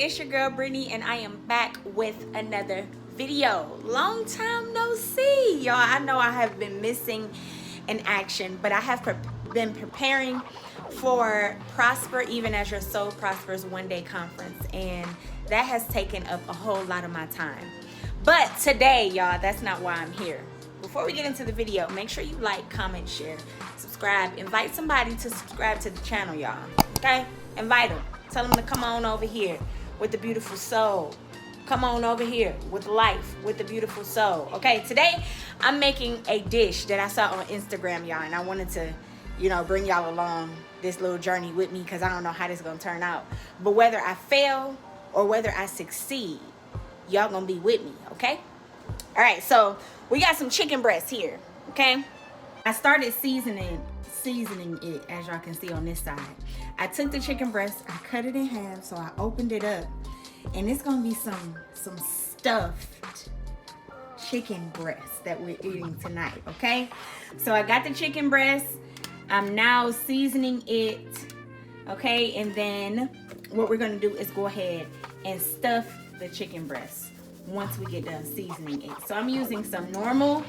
it's your girl Brittany, and I am back with another video. Long time no see, y'all. I know I have been missing in action, but I have been preparing for Prosper Even as Your Soul Prospers one-day conference, and that has taken up a whole lot of my time. But today, y'all, that's not why I'm here. Before we get into the video, make sure you like, comment, share, subscribe. Invite somebody to subscribe to the channel, y'all. Okay? Invite them. Tell them to come on over here with the beautiful soul. Come on over here with life, with the beautiful soul. Okay, today I'm making a dish that I saw on Instagram, y'all, and I wanted to, bring y'all along this little journey with me because I don't know how this is going to turn out. But whether I fail or whether I succeed, y'all going to be with me, okay? All right, so we got some chicken breasts here, okay? I started seasoning it, as y'all can see on this side. I took the chicken breast, I cut it in half, so I opened it up, and it's gonna be some stuffed chicken breast that we're eating tonight, okay? So I got the chicken breast. I'm now seasoning it, okay? And then what we're gonna do is go ahead and stuff the chicken breast once we get done seasoning it. So I'm using some normal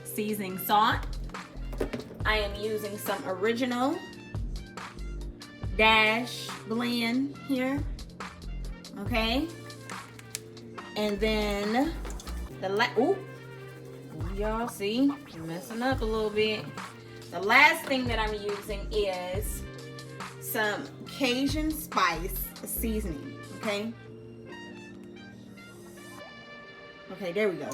seasoning salt. I am using some original dash blend here, okay? And then y'all see, I'm messing up a little bit. The last thing that I'm using is some Cajun spice seasoning, okay? Okay, there we go.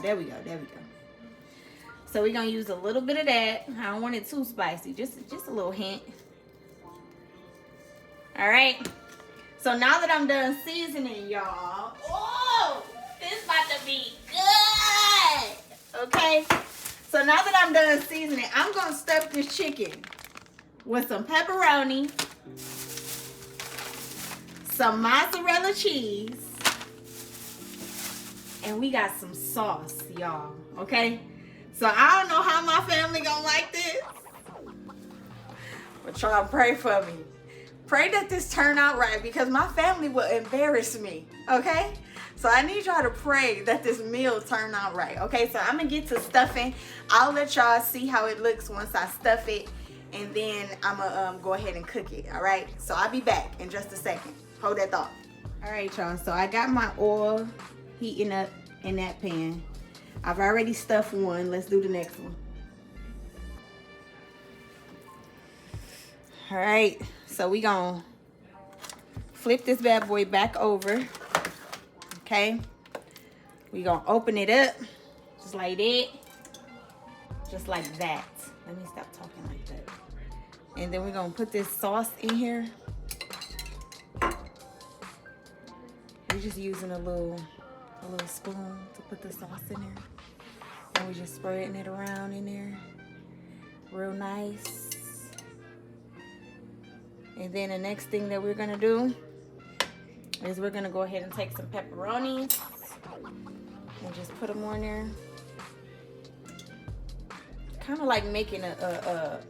So we're gonna use a little bit of that. I don't want it too spicy, just a little hint. All right. So now that I'm done seasoning, y'all, oh, this about to be good. Okay. So now that I'm done seasoning, I'm gonna stuff this chicken with some pepperoni, some mozzarella cheese, and we got some sauce, y'all. Okay. So I don't know how my family gonna like this, but y'all pray for me. Pray that this turn out right because my family will embarrass me, okay? So I need y'all to pray that this meal turn out right, okay? So I'm gonna get to stuffing. I'll let y'all see how it looks once I stuff it, and then I'm gonna go ahead and cook it, all right? So I'll be back in just a second. Hold that thought. All right, y'all, so I got my oil heating up in that pan. I've already stuffed one. Let's do the next one. All right, so we gonna flip this bad boy back over, okay? We gonna open it up, just like that, just like that. Let me stop talking like that. And then we're gonna put this sauce in here. We're just using a little spoon to put the sauce in there. And we're just spreading it around in there real nice. And then the next thing that we're gonna do is we're gonna go ahead and take some pepperonis and just put them on there. Kind of like making a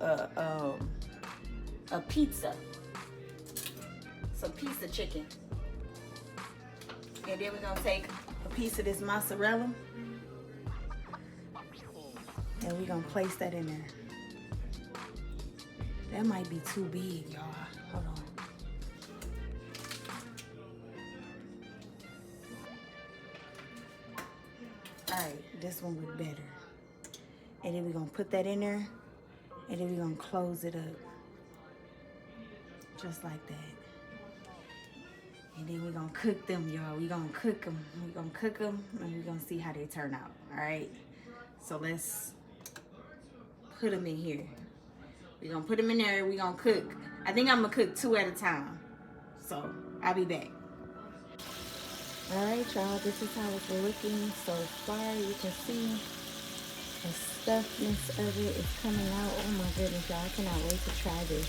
pizza. Some pizza chicken. And then we're gonna take a piece of this mozzarella and we're gonna place that in there. That might be too big, y'all. Hold on. All right, this one look better. And then we're gonna put that in there, and then we're gonna close it up. Just like that. And then we're gonna cook them, y'all. We're gonna cook them. We're gonna cook them, and we're gonna see how they turn out, all right? So let's put them in here. We're gonna put them in there, we're gonna cook. I think I'm gonna cook 2 at a time. So I'll be back. All right, y'all, this is how it's looking so far. You can see the stuffness of it is coming out. Oh my goodness, y'all, I cannot wait to try this.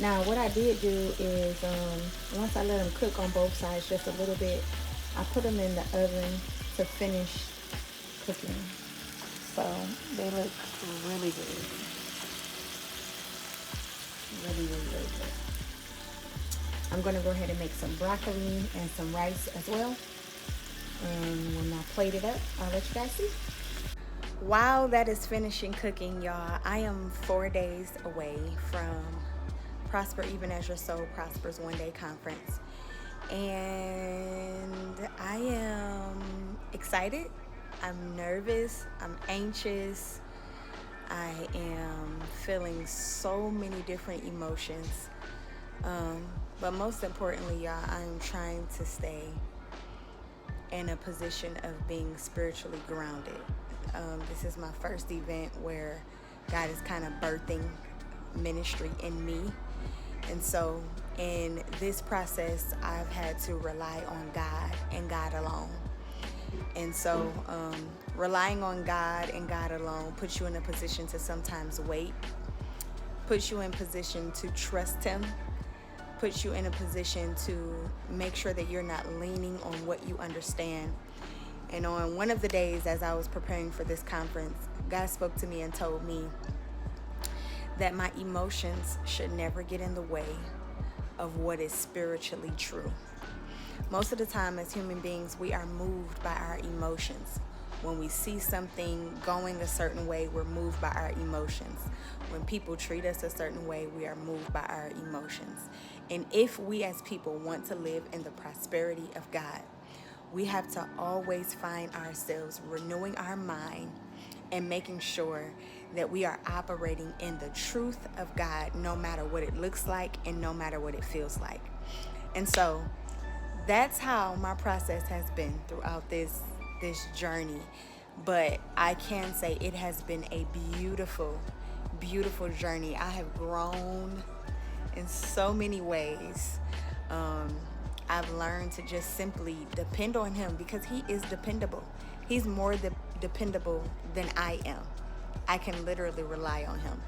Now, what I did do is, once I let them cook on both sides just a little bit, I put them in the oven to finish cooking. So they look really good. Really good. I'm going to go ahead and make some broccoli and some rice as well. And when I plate it up, I'll let you guys see. While that is finishing cooking, y'all, I am 4 days away from Prosper Even As Your Soul Prospers One Day Conference. And I am excited. I'm nervous. I'm anxious. I am feeling so many different emotions. But most importantly, y'all, I'm trying to stay in a position of being spiritually grounded. This is my first event where God is kind of birthing ministry in me. And so in this process, I've had to rely on God and God alone. And so relying on God and God alone puts you in a position to sometimes wait, puts you in position to trust Him, puts you in a position to make sure that you're not leaning on what you understand. And on one of the days as I was preparing for this conference, God spoke to me and told me that my emotions should never get in the way of what is spiritually true. Most of the time as human beings, we are moved by our emotions. When we see something going a certain way, we're moved by our emotions. When people treat us a certain way, we are moved by our emotions. And if we as people want to live in the prosperity of God, we have to always find ourselves renewing our mind and making sure that we are operating in the truth of God, no matter what it looks like and no matter what it feels like. And so that's how my process has been throughout this journey. But I can say it has been a beautiful, beautiful journey. I have grown in so many ways. I've learned to just simply depend on Him because He is dependable. He's more dependable than I am. I can literally rely on Him.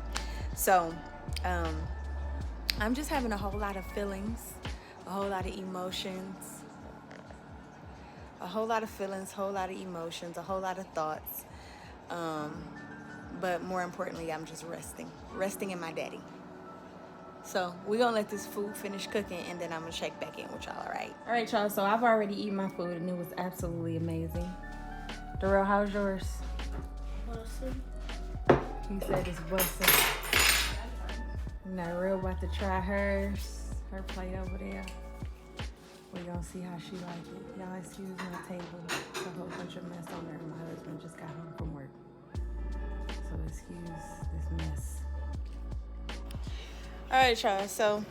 So I'm just having a whole lot of feelings, a whole lot of emotions, a whole lot of emotions, a whole lot of thoughts. But more importantly, I'm just resting in my daddy. So we're going to let this food finish cooking, and then I'm going to check back in with y'all, all right? All right, y'all. So I've already eaten my food, and it was absolutely amazing. Darrell, how's yours? Bussin'. He said it's bussin'. Now, Darrell about to try her plate over there. We're going to see how she like it. Y'all excuse my table. It's a whole bunch of mess on there. My husband just got home from work. So excuse this mess. All right, y'all. So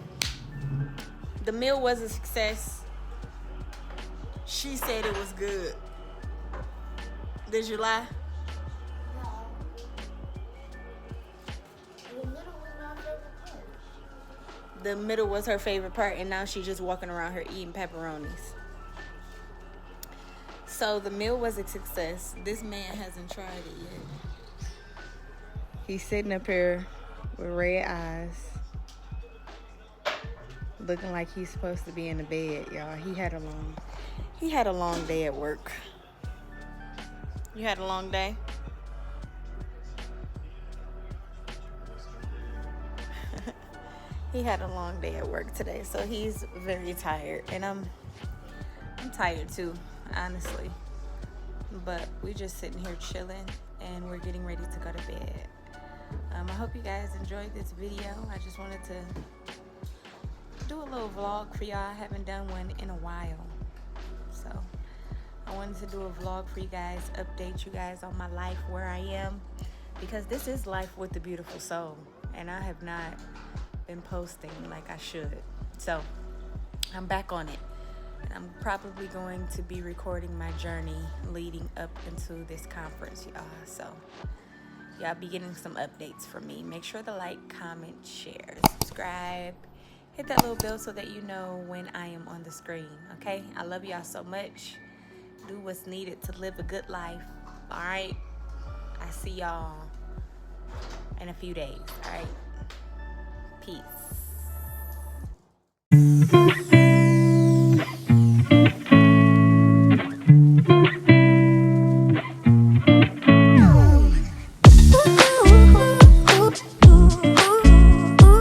the meal was a success. She said it was good. Did you lie? No. The middle was my favorite part. The middle was her favorite part, and now she's just walking around here eating pepperonis. So the meal was a success. This man hasn't tried it yet. He's sitting up here with red eyes, looking like he's supposed to be in the bed, y'all. He had a long day at work. You had a long day? He had a long day at work today, so he's very tired, and I'm tired too, honestly. But we just sitting here chilling, and we're getting ready to go to bed. I hope you guys enjoyed this video. I just wanted to do a little vlog for y'all. I haven't done one in a while, so I wanted to do a vlog for you guys, update you guys on my life, where I am, because this is Life with the Beautiful Soul, and I have not been posting like I should. So I'm back on it, and I'm probably going to be recording my journey leading up into this conference, y'all. So y'all be getting some updates from me. Make sure to like, comment, share, subscribe. Hit that little bell so that you know when I am on the screen, okay? I love y'all so much. Do what's needed to live a good life, all right? I see y'all in a few days, all right? Peace.